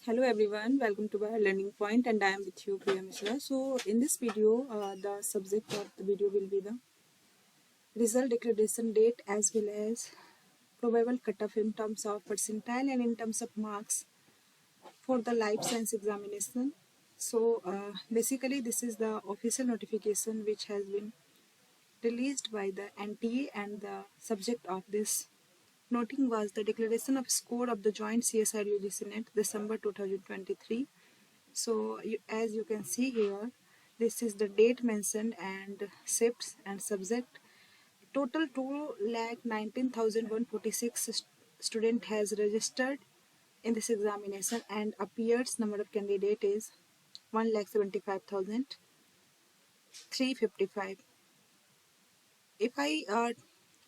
Hello everyone, welcome to our learning point and I am with you Priya Mishra. So in this video, the subject of the video will be the result declaration date as well as probable cutoff in terms of percentile and in terms of marks for the life science examination. So basically this is the official notification which has been released by the NTA and the subject of this noting was the declaration of score of the joint CSIR UGC NET December 2023. So as you can see here, this is the date mentioned and shifts and subject. Total 2,19,146 student has registered in this examination and appears number of candidate is 1,75,355. If I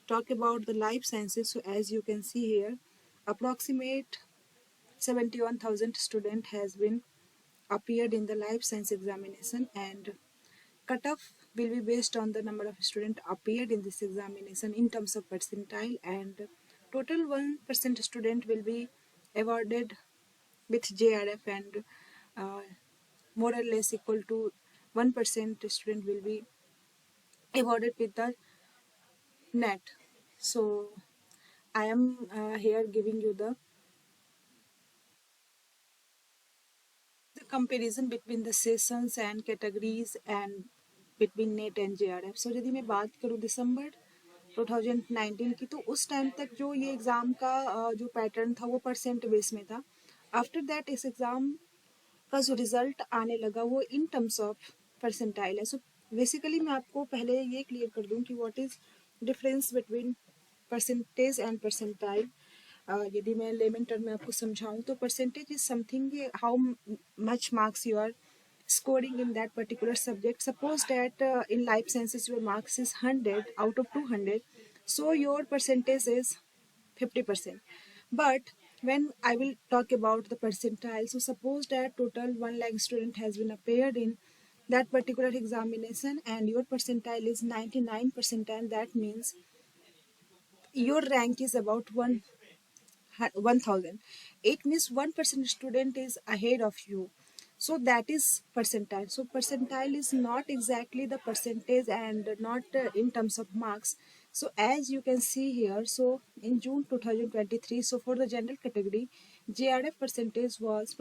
talk about the life sciences, so as you can see here, approximate 71,000 student has been appeared in the life science examination and cutoff will be based on the number of students appeared in this examination in terms of percentile, and total 1% student will be awarded with JRF and more or less equal to 1% student will be awarded with the net. So I am here giving you the comparison between the sessions and categories and between NET and JRF. So यदि मैं बात करूँ दिसंबर 2019 की, तो उस time तक जो ये एग्ज़ाम का जो पैटर्न था वो परसेंट बेस में था. आफ्टर दैट इस एग्ज़ाम का जो रिजल्ट आने लगा वो इन टर्म्स ऑफ परसेंटाइल है. सो बेसिकली मैं आपको पहले ये क्लियर कर दूँ कि what is difference between percentage and percentile. यदि मैं लेमन टर्म में आपको समझाऊं तो percentage is something how much marks you are scoring in that particular subject. Suppose that in life sciences your marks is 100 out of 200, so your percentage is 50%. But when I will talk about the percentile, so suppose that total 1 lakh student has been appeared in that particular examination and your percentile is 99 percentile, that means your rank is about 1000. It means 1% student is ahead of you. So that is percentile. So percentile is not exactly the percentage and not in terms of marks. So as you can see here, so in June 2023, so for the general category, JRF percentile was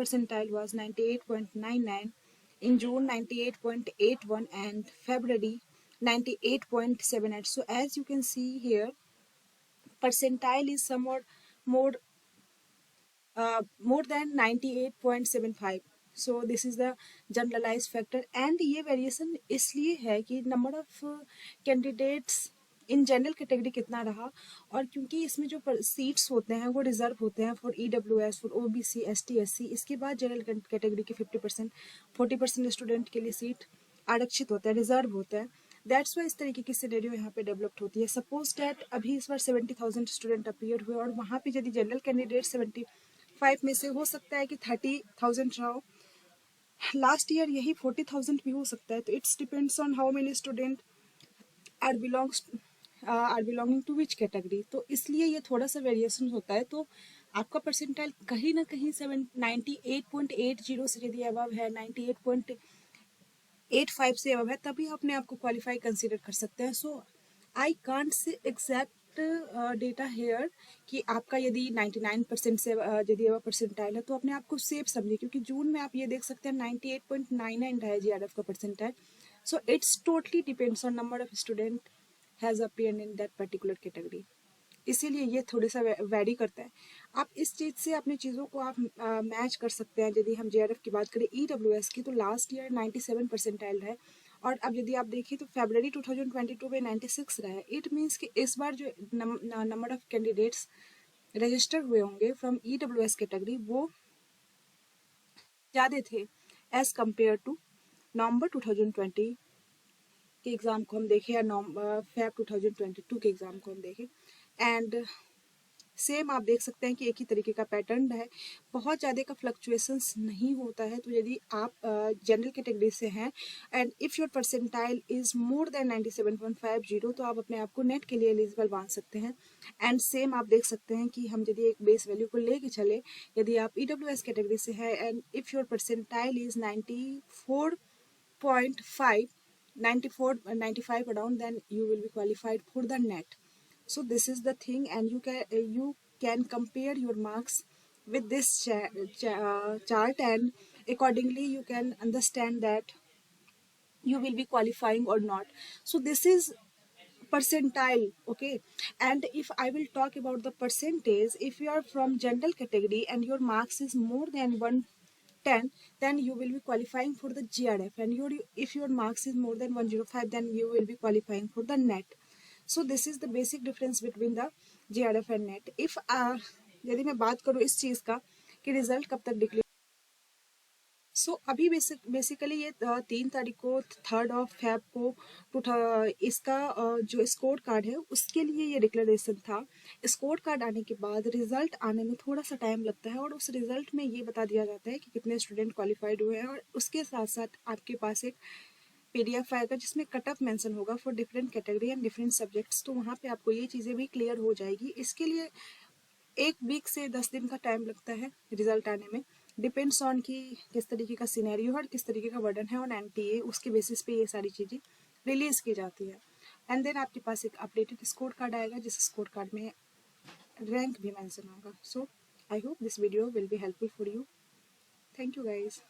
98.99, in June 98.81, and February 98.78. So as you can see here, percentile is somewhat more more than 98.75. So this is the generalized factor, and ये variation इसलिए है कि number of candidates in general category कितना रहा, और क्योंकि इसमें जो सीट्स होते हैं वो रिजर्व होते हैं for EWS, for OBC, ST, SC. इसके बाद जनरल कैटेगरी के 50%, 40% स्टूडेंट के लिए सीट आरक्षित होता है, रिजर्व होता है. दैट्स वाई इस तरीके की सिनेरियो यहाँ पे डेवलप्ड होती है. सपोज डैट अभी इस बार 70,000 स्टूडेंट अपीयर हुए और वहाँ पे यदि जनरल कैंडिडेट 75 में से हो सकता है कि 30,000 रहो, लास्ट ईयर यही 40,000 भी हो सकता है. तो it's depends on how many student are belonging to which category. तो इसलिए ये थोड़ा सा वेरिएशन होता है. तो आपका परसेंटाइल कहीं ना कहीं 98.80 से यदि अबव है, 98.85 से अबव है, तभी अपने आप को क्वालिफाई कंसिडर कर सकते हैं. So I can't say exact data here कि आपका यदि 99% से यदि अब परसेंटाइल है तो अपने आप को सेफ समझिए, क्योंकि जून में आप ये देख सकते हैं 98.99 रहा है JRF का percentile. So it's totally depends on number of student has appeared in that particular category. इसीलिए ये थोड़ा सा वैरी करता है. आप इस चीज़ से अपनी चीज़ों को आप मैच कर सकते हैं. यदि हम JRF की बात करें, EWS की, तो लास्ट ईयर 97 परसेंटाइल है और अब यदि आप देखिए तो फरवरी 2022 में 96 रहा है. इट मीन्स कि इस बार जो नंबर ऑफ कैंडिडेट्स रजिस्टर हुए होंगे फ्रॉम EWS कैटेगरी वो ज़्यादा थे एज कम्पेयर टू नवंबर 2020 के एग्ज़ाम को हम देखें या फेब 2022 के एग्ज़ाम को हम देखें. एंड सेम आप देख सकते हैं कि एक ही तरीके का पैटर्न है, बहुत ज़्यादा का फ्लक्चुएशंस नहीं होता है। तो यदि आप जनरल कैटेगरी से हैं and if your percentile is more than 97.50 तो आप अपने आप को नेट के लिए एलिजिबल मान सकते हैं। एंड सेम आप देख सकते हैं कि हम यदि एक बेस वैल्यू को लेके चले, यदि आप EWS कैटेगरी से है and if your percentile is 94.5 95 around, then you will be qualified for the net. So this is the thing, and you can compare your marks with this chart, and accordingly you can understand that you will be qualifying or not. So this is percentile, okay. And if I will talk about the percentage, if you are from general category and your marks is more than 110, then you will be qualifying for the GRF, and if your marks is more than 105, then you will be qualifying for the net. So this is the basic difference between the GRF and net. If यदि मैं बात करूँ इस चीज़ का कि result कब तक declare, सो अभी बेसिकली ये 3 तारीख को 3rd of Feb को इसका जो स्कोर कार्ड है उसके लिए ये डिक्लेरेशन था। स्कोर कार्ड आने के बाद रिजल्ट आने में थोड़ा सा टाइम लगता है और उस रिजल्ट में ये बता दिया जाता है कि कितने स्टूडेंट क्वालिफाइड हुए हैं, और उसके साथ साथ आपके पास एक PDF आएगा जिसमें कट ऑफ मेंशन होगा for different category and different subjects. तो वहाँ पे आपको ये चीज़ें भी क्लियर हो जाएगी। इसके लिए 1 वीक से 10 दिन का टाइम लगता है रिजल्ट आने में, डिपेंड्स ऑन कि किस तरीके का सिनेरियो है और किस तरीके का वर्डन है ऑन NTA, उसके बेसिस पे ये सारी चीज़ें रिलीज़ की जाती है। एंड देन आपके पास एक अपडेटेड स्कोर कार्ड आएगा जिस स्कोर कार्ड में रैंक भी मेंशन होगा। So I hope this video will be helpful for you. Thank you guys.